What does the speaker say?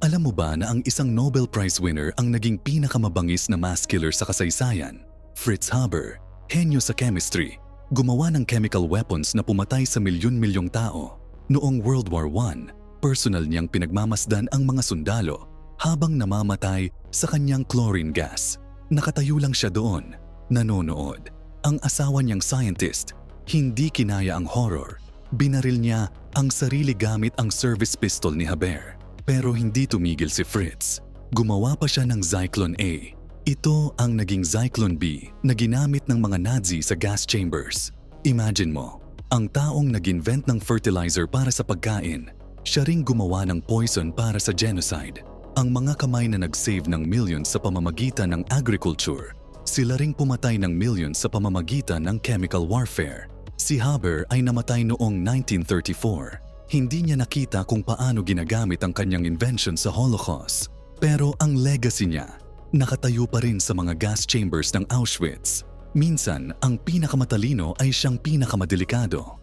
Alam mo ba na ang isang Nobel Prize winner ang naging pinakamabangis na mass killer sa kasaysayan? Fritz Haber, henyo sa chemistry, gumawa ng chemical weapons na pumatay sa milyon-milyong tao. Noong World War I, personal niyang pinagmamasdan ang mga sundalo habang namamatay sa kanyang chlorine gas. Nakatayo lang siya doon, nanonood. Ang asawa niyang scientist, hindi kinaya ang horror. Binaril niya ang sarili gamit ang service pistol ni Haber. Pero hindi tumigil si Fritz. Gumawa pa siya ng Zyklon A. Ito ang naging Zyklon B na ginamit ng mga Nazi sa gas chambers. Imagine mo, ang taong nag-invent ng fertilizer para sa pagkain, siya ring gumawa ng poison para sa genocide. Ang mga kamay na nag-save ng millions sa pamamagitan ng agriculture, sila ring pumatay ng millions sa pamamagitan ng chemical warfare. Si Haber ay namatay noong 1934. Hindi niya nakita kung paano ginagamit ang kanyang invention sa Holocaust. Pero ang legacy niya, nakatayo pa rin sa mga gas chambers ng Auschwitz. Minsan, ang pinakamatalino ay siyang pinakamadelikado.